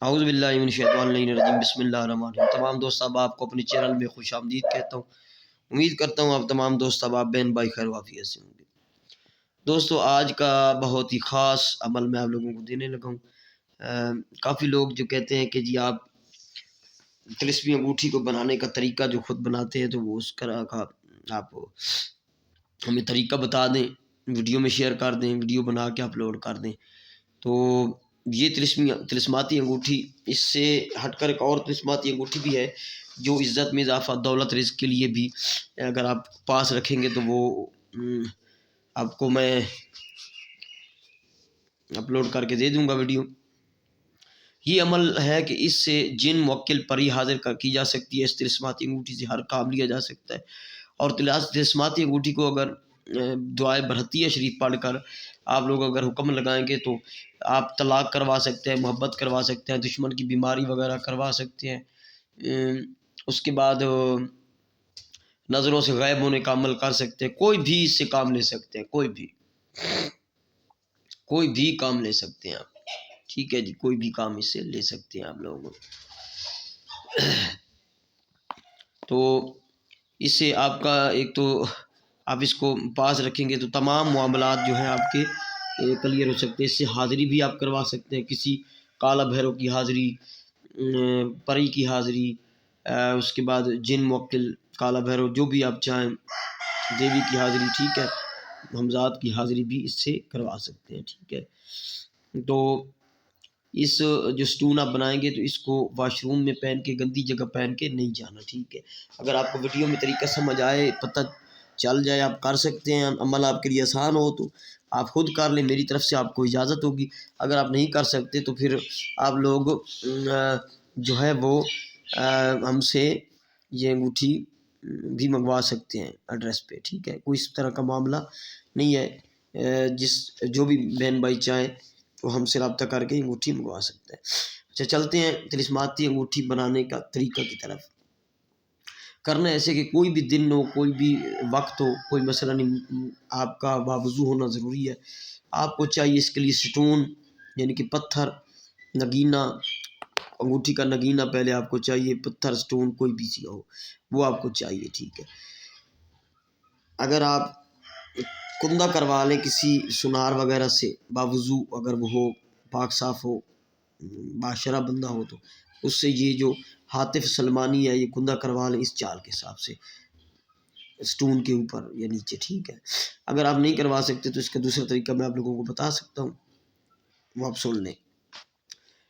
اعوذ باللہ من الشیطان الرجیم، بسم اللہ الرحمن الرحیم۔ تمام دوست احباب کو اپنے چینل میں خوش آمدید کہتا ہوں۔ امید کرتا ہوں آپ تمام دوست احباب بہن بھائی خیر وافیت سے ہوں گے۔ دوستو، آج کا بہت ہی خاص عمل میں آپ لوگوں کو دینے لگا ہوں۔ کافی لوگ جو کہتے ہیں کہ جی آپ طلسمی انگوٹھی کو بنانے کا طریقہ جو خود بناتے ہیں، تو وہ اس طرح کا آپ ہمیں طریقہ بتا دیں، ویڈیو میں شیئر کر دیں، ویڈیو بنا کے اپلوڈ کر دیں۔ تو یہ طلسماتی انگوٹھی، اس سے ہٹ کر ایک اور طلسماتی انگوٹھی بھی ہے جو عزت میں اضافہ، دولت، رزق کے لیے بھی اگر آپ پاس رکھیں گے تو وہ آپ کو میں اپلوڈ کر کے دے دوں گا ویڈیو۔ یہ عمل ہے کہ اس سے جن موکل پری حاضر کی جا سکتی ہے، اس طلسماتی انگوٹھی سے ہر کام لیا جا سکتا ہے۔ اور طلسماتی انگوٹھی کو اگر دعائے برحتیہ شریف پڑھ کر آپ لوگ اگر حکم لگائیں گے تو آپ طلاق کروا سکتے ہیں، محبت کروا سکتے ہیں، دشمن کی بیماری وغیرہ کروا سکتے ہیں، اس کے بعد نظروں سے غائب ہونے کا عمل کر سکتے ہیں، کوئی بھی اس سے کام لے سکتے ہیں، کوئی بھی کام لے سکتے ہیں آپ، ٹھیک ہے جی، کوئی بھی کام اس سے لے سکتے ہیں آپ لوگ۔ تو اس سے آپ کا ایک تو آپ اس کو پاس رکھیں گے تو تمام معاملات جو ہیں آپ کے کلیئر ہو سکتے ہیں۔ اس سے حاضری بھی آپ کروا سکتے ہیں، کسی کالا بھیرو کی حاضری، پری کی حاضری، اس کے بعد جن موکل، کالا بھیرو، جو بھی آپ چاہیں، دیوی کی حاضری، ٹھیک ہے، ہمزاد کی حاضری بھی اس سے کروا سکتے ہیں، ٹھیک ہے۔ تو اس جو سٹون آپ بنائیں گے تو اس کو واش روم میں پہن کے، گندی جگہ پہن کے نہیں جانا، ٹھیک ہے۔ اگر آپ کو ویڈیو میں طریقہ سمجھ آئے، پتہ چل جائے، آپ کر سکتے ہیں، عمل آپ کے لیے آسان ہو تو آپ خود کر لیں، میری طرف سے آپ کو اجازت ہوگی۔ اگر آپ نہیں کر سکتے تو پھر آپ لوگ جو ہے وہ ہم سے یہ انگوٹھی بھی منگوا سکتے ہیں ایڈریس پہ، ٹھیک ہے۔ کوئی اس طرح کا معاملہ نہیں ہے، جو بھی بہن بھائی چاہیں وہ ہم سے رابطہ کر کے انگوٹھی منگوا سکتے ہیں۔ اچھا، چلتے ہیں طلسماتی انگوٹھی بنانے کا طریقہ کی طرف۔ کرنا ایسے کہ کوئی بھی دن ہو، کوئی بھی وقت ہو، کوئی مسئلہ نہیں، آپ کا باوضو ہونا ضروری ہے۔ آپ کو چاہیے اس کے لیے سٹون، یعنی کہ پتھر، نگینہ، انگوٹھی کا نگینہ پہلے آپ کو چاہیے، پتھر، سٹون کوئی بھی چیز ہو وہ آپ کو چاہیے، ٹھیک ہے۔ اگر آپ کندہ کروا لیں کسی سنار وغیرہ سے باوضو، اگر وہ ہو، پاک صاف ہو، باشرہ بندہ ہو، تو اس سے یہ جو ہاتف سلمانی ہے یہ کندہ کروا لیں اس چال کے حساب سے، سٹون کے اوپر یا نیچے، ٹھیک ہے۔ اگر آپ نہیں کروا سکتے تو اس کا دوسرا طریقہ میں آپ لوگوں کو بتا سکتا ہوں، وہ آپ سن لیں۔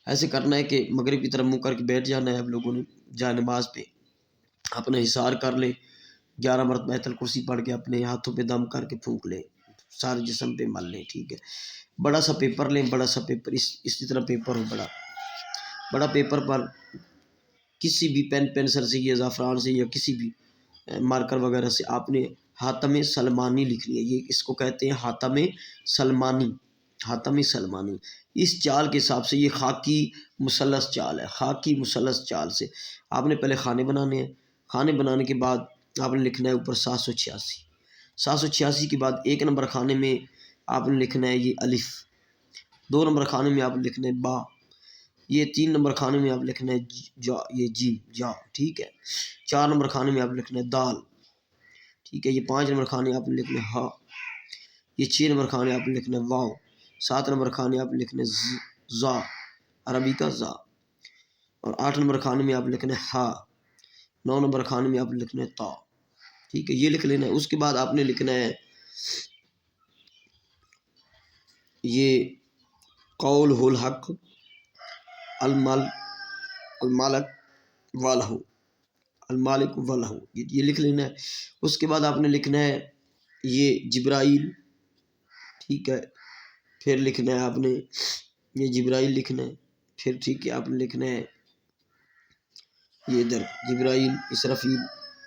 ایسے کرنا ہے کہ مغرب کی طرف منہ کر کے بیٹھ جانا ہے آپ لوگوں نے، جائے نماز پہ اپنا حصار کر لیں، 11 مرتبہ آیت الکرسی پڑھ کے اپنے ہاتھوں پہ دم کر کے پھونک لیں، سارے جسم پہ مل لیں، ٹھیک ہے۔ بڑا سا پیپر لیں، بڑا سا پیپر، اسی طرح پیپر ہو، بڑا پیپر پر کسی بھی پینسل سے یا زعفران سے یا کسی بھی مارکر وغیرہ سے آپ نے حاتم سلمانی لکھنی ہے۔ یہ اس کو کہتے ہیں حاتم سلمانی، حاتم سلمانی۔ اس چال کے حساب سے یہ خاکی مثلث چال ہے، خاکی مثلث چال سے آپ نے پہلے خانے بنانے ہیں۔ خانے بنانے کے بعد آپ نے لکھنا ہے اوپر 786، 786 کے بعد 1 نمبر خانے میں آپ نے لکھنا ہے یہ الف، 2 نمبر خانے میں آپ نے لکھنا ہے با، یہ 3 نمبر خانے میں آپ لکھنا ہے جا، یہ جیم، جا، ٹھیک ہے۔ 4 نمبر خانے میں آپ لکھنا ہے دال، ٹھیک ہے۔ یہ 5 نمبر خانے آپ نے لکھنا ہے ہا، یہ 6 نمبر خانے آپ نے لکھنا ہے واو، 7 نمبر خانے آپ لکھنا ہے زا، عربی کا زا، اور 8 نمبر خانے میں آپ لکھنا ہے ہا، 9 نمبر خانے میں آپ لکھنا ہے تا، ٹھیک ہے۔ یہ لکھ لینا ہے۔ اس کے بعد آپ نے لکھنا ہے یہ قول الحق المالک والہ، المالک والہ، یہ لکھ لینا ہے۔ اس کے بعد آپ نے لکھنا ہے یہ جبرائیل، ٹھیک ہے۔ پھر لکھنا ہے آپ نے یہ جبرائیل لکھنا ہے، پھر ٹھیک ہے آپ نے لکھنا ہے یہ ادھر جبرائیل، اسرافیل،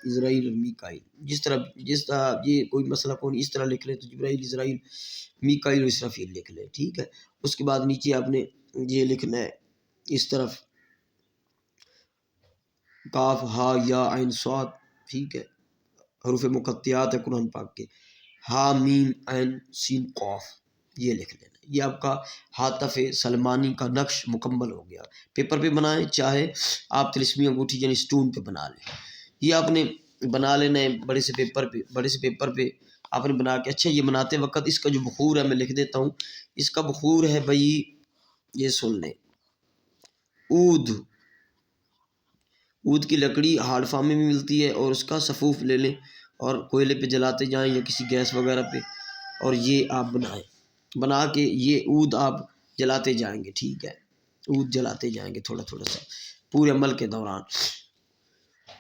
اسرائیل اور میکائیل، جس طرح یہ کوئی مسئلہ کون اس طرح لکھ لیں تو جبرائیل، اسرائیل، میکائیل اور اسرافیل لکھ لیں، ٹھیک ہے۔ اس کے بعد نیچے آپ نے یہ لکھنا ہے اس طرف کاف، ہا، یا، عین، صاد، ٹھیک ہے، حروف مقطعات ہے قرآن پاک کے، ہا، میم، عین، سین، قاف، یہ لکھ لینا، یہ آپ کا ہاتف سلمانی کا نقش مکمل ہو گیا. پیپر پہ بنائیں، چاہے آپ طلسمی انگوٹھی یعنی اسٹون پہ بنا لیں. یہ آپ نے بنا لینا ہے بڑے سے پیپر پہ آپ نے بنا کے. اچھا، یہ بناتے وقت اس کا جو بخور ہے میں لکھ دیتا ہوں. اس کا بخور ہے بھائی، یہ سن لیں، اود کی لکڑی ہارڈ فارم میں بھی ملتی ہے، اور اس کا سفوف لے لیں اور کوئلے پہ جلاتے جائیں یا کسی گیس وغیرہ پہ، اور یہ آپ بنائیں. بنا کے یہ اود آپ جلاتے جائیں گے. ٹھیک ہے، اود جلاتے جائیں گے تھوڑا تھوڑا سا پورے عمل کے دوران،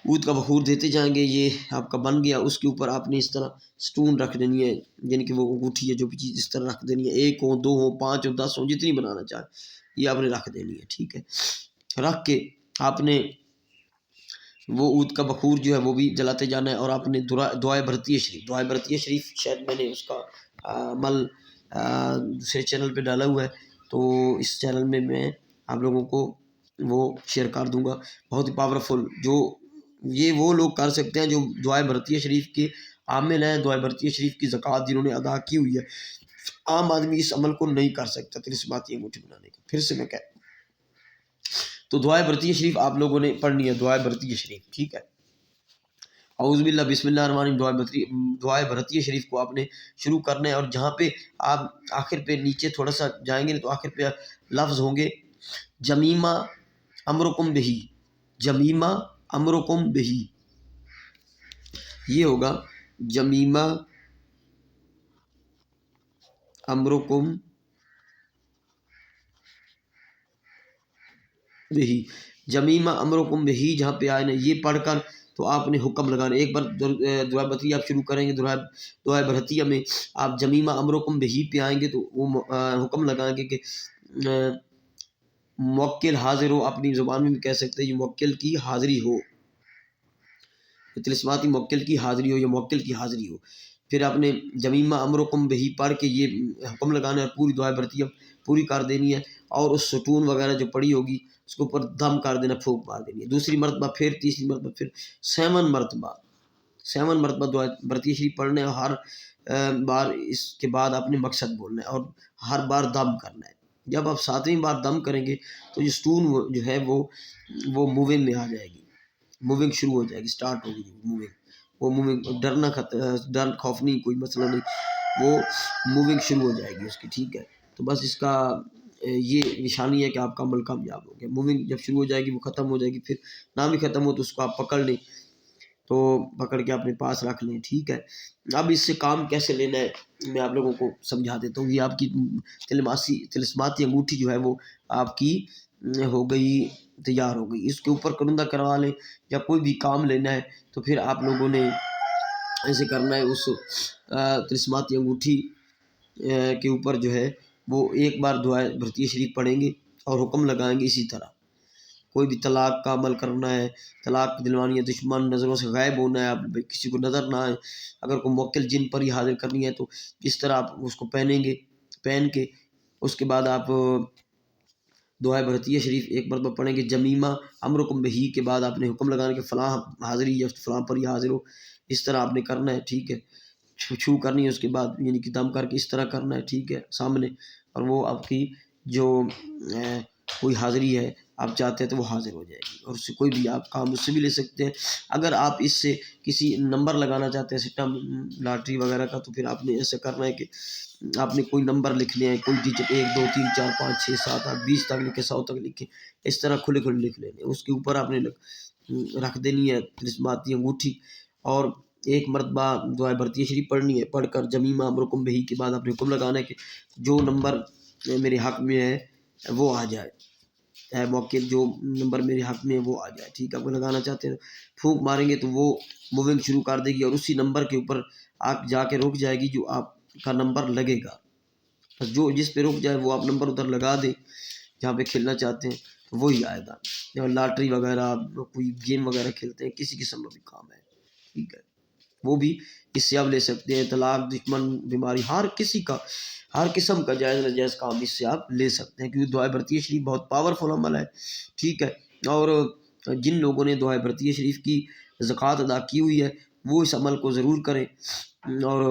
اود کا بخور دیتے جائیں گے. یہ آپ کا بن گیا. اس کے اوپر آپ نے اس طرح سٹون رکھ دینی ہے، یعنی کہ وہ انگوٹھی ہے جو بھی چیز اس طرح رکھ دینی ہے. 1 ہو 2 ہو 5 ہو 10 ہو جتنی بنانا چاہیں یہ آپ نے رکھ دینی ہے. ٹھیک ہے، رکھ کے آپ نے وہ اود کا بخور جو ہے وہ بھی جلاتے جانا ہے. اور آپ نے دعائے برتیہ شریف شاید میں نے اس کا عمل دوسرے چینل پہ ڈالا ہوا ہے، تو اس چینل میں میں آپ لوگوں کو وہ شیئر کر دوں گا. بہت ہی پاورفل، جو یہ وہ لوگ کر سکتے ہیں جو دعائے برتیہ شریف کے عامل ہیں، دعائے برتیہ شریف کی زکوٰۃ جنہوں نے ادا کی ہوئی ہے. عام آدمی اس عمل کو نہیں کر سکتا طلسماتی انگوٹھی بنانے کا. پھر سے میں کہتا ہوں، تو دعائے برتیہ شریف آپ لوگوں نے پڑھنی ہے، دعائے برتیہ شریف. ٹھیک ہے، اعوذ باللہ بسم اللہ الرحمن الرحیم. دعائے برتیہ شریف کو آپ نے شروع کرنا ہے، اور جہاں پہ آپ آخر پہ نیچے تھوڑا سا جائیں گے تو آخر پہ لفظ ہوں گے جمیمہ امرکم بہی، جمیمہ امرکم بہی. یہ ہوگا جمیمہ امرکم بہی، جمیمہ امرکم بہی. جہاں پہ آئے نا یہ پڑھ کر تو آپ نے حکم لگانا. ایک بار دعائے برہتیہ آپ شروع کریں گے، دعائے برہتیہ میں آپ جمیمہ امرکم بہی پہ آئیں گے تو وہ حکم لگائیں گے کہ موکل حاضر ہو. اپنی زبان میں بھی کہہ سکتے ہیں یہ موکل کی حاضری ہو، طلسماتی موکل کی حاضری ہو یا موکل کی حاضری ہو. پھر آپ نے جمیمہ امرکم بہی پڑھ کے یہ حکم لگانا ہے، پوری دعائے برتیہ پوری کر دینی ہے. اور اس سٹون وغیرہ جو پڑی ہوگی اس کے اوپر دم کر دینا، پھونک مار دینی ہے. دوسری مرتبہ پھر، تیسری مرتبہ پھر، 7 مرتبہ دعائے برتیہ شریف پڑھنا ہے. اور ہر بار اس کے بعد آپ نے مقصد بولنا ہے اور ہر بار دم کرنا ہے. جب آپ 7ویں بار دم کریں گے تو یہ سٹون جو ہے وہ موونگ میں آ جائے گی، موونگ شروع ہو جائے گی، سٹارٹ ہوگی موونگ. وہ موونگ ڈر خوف نہیں، کوئی مسئلہ نہیں، وہ موونگ شروع ہو جائے گی اس کی. ٹھیک ہے، تو بس اس کا یہ نشانی ہے کہ آپ کا عمل کامیاب ہو گیا. موونگ جب شروع ہو جائے گی وہ ختم ہو جائے گی. پھر نہ بھی ختم ہو تو اس کو آپ پکڑ لیں، تو پکڑ کے اپنے پاس رکھ لیں. ٹھیک ہے، اب اس سے کام کیسے لینا ہے میں آپ لوگوں کو سمجھا دیتا ہوں. یہ آپ کی طلسماتی انگوٹھی جو ہے وہ آپ کی ہو گئی، تیار ہو گئی. اس کے اوپر کرندہ کروا لیں یا کوئی بھی کام لینا ہے تو پھر آپ لوگوں نے ایسے کرنا ہے. اس طلسماتی انگوٹھی کے اوپر جو ہے وہ ایک بار دعائے برتیہ شریف پڑھیں گے اور حکم لگائیں گے. اسی طرح کوئی بھی طلاق کا عمل کرنا ہے، طلاق دلوانی ہے، دشمن نظروں سے غائب ہونا ہے، آپ کسی کو نظر نہ آئے، اگر کوئی موکل جن پر ہی حاضر کرنی ہے تو اس طرح آپ اس کو پہنیں گے. پہن کے اس کے بعد آپ دعائے برہتیہ شریف ایک مرتبہ پڑھیں گے. جمیمہ امرکم بہی کے بعد آپ نے حکم لگانا کہ فلاں حاضری یا فلاں پر ہی حاضر ہو. اس طرح آپ نے کرنا ہے. ٹھیک ہے، چھو کرنی ہے اس کے بعد، یعنی کہ دم کر کے اس طرح کرنا ہے. ٹھیک ہے، سامنے، اور وہ آپ کی جو کوئی حاضری ہے آپ چاہتے ہیں تو وہ حاضر ہو جائے گی. اور اس سے کوئی بھی آپ کام اس سے بھی لے سکتے ہیں. اگر آپ اس سے کسی نمبر لگانا چاہتے ہیں سٹم لاٹری وغیرہ کا تو پھر آپ نے ایسا کرنا ہے کہ آپ نے کوئی نمبر لکھنے ہیں، کوئی ڈیجٹ 1 2 3 4 5 6 7 8 20 تک لکھے، 100 تک لکھے، اس طرح کھلے کھلے لکھ لینے. اس کے اوپر آپ نے رکھ دینی ہے طلسماتی انگوٹھی. اور ایک مرتبہ دعائے برتیہ شریف پڑھنی ہے. پڑھ کر جمیمہ امرکم بہی کے بعد آپ نے حکم لگانا ہے کہ جو نمبر میرے حق میں ہے وہ آ جائے، موقع جو نمبر میرے حق میں ہے وہ آ جائے. ٹھیک ہے، آپ کو لگانا چاہتے ہیں پھونک ماریں گے تو وہ موونگ شروع کر دے گی اور اسی نمبر کے اوپر آپ جا کے رک جائے گی جو آپ کا نمبر لگے گا. جو جس پہ رک جائے وہ آپ نمبر ادھر لگا دیں جہاں پہ کھیلنا چاہتے ہیں وہی آئے گا. یا لاٹری وغیرہ کوئی گیم وغیرہ کھیلتے ہیں، کسی قسم کا بھی کام ہے، ٹھیک ہے، وہ بھی اس سے آپ لے سکتے ہیں. طلاق، دشمن، بیماری، ہر کسی کا، ہر قسم کا جائز ناجائز کام اس سے آپ لے سکتے ہیں، کیونکہ دعائے برتیہ شریف بہت پاورفل عمل ہے. ٹھیک ہے، اور جن لوگوں نے دعائے برتیہ شریف کی زکوٰۃ ادا کی ہوئی ہے وہ اس عمل کو ضرور کریں. اور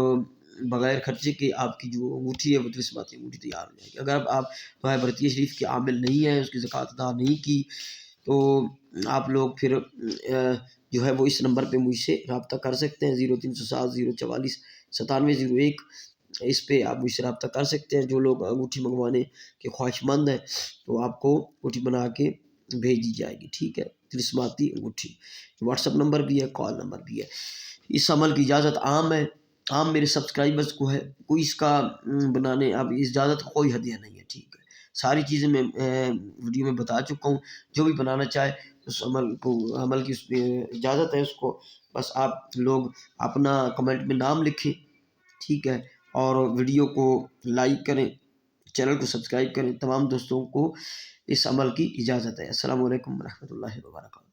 بغیر خرچے کے آپ کی جو انگوٹھی ہے وہ تلسماتی انگوٹھی تیار ہو جائے گی۔ اگر آپ ماہ برطیہ شریف کے عامل نہیں ہیں، اس کی زکوٰۃ ادا نہیں کی، تو آپ لوگ پھر جو ہے وہ اس نمبر پہ مجھ سے رابطہ کر سکتے ہیں، 0307 044 9701۔ اس پہ آپ مجھ سے رابطہ کر سکتے ہیں۔ جو لوگ انگوٹھی منگوانے کے خواہش مند ہیں تو آپ کو انگوٹھی بنا کے بھیج دی جائے گی، ٹھیک ہے، تلسماتی انگوٹھی۔ واٹس ایپ نمبر بھی ہے، کال نمبر بھی ہے۔ اس عمل کی اجازت عام ہے، عام میرے سبسکرائبرز کو ہے، کوئی اس کا بنانے اب اجازت کا کوئی ہدیہ نہیں ہے، ٹھیک ہے۔ ساری چیزیں میں ویڈیو میں بتا چکا ہوں۔ جو بھی بنانا چاہے اس عمل کی اس میں اجازت ہے اس کو، بس آپ لوگ اپنا کمنٹ میں نام لکھیں، ٹھیک ہے، اور ویڈیو کو لائک کریں، چینل کو سبسکرائب کریں۔ تمام دوستوں کو اس عمل کی اجازت ہے۔ السلام علیکم ورحمۃ اللہ وبرکاتہ۔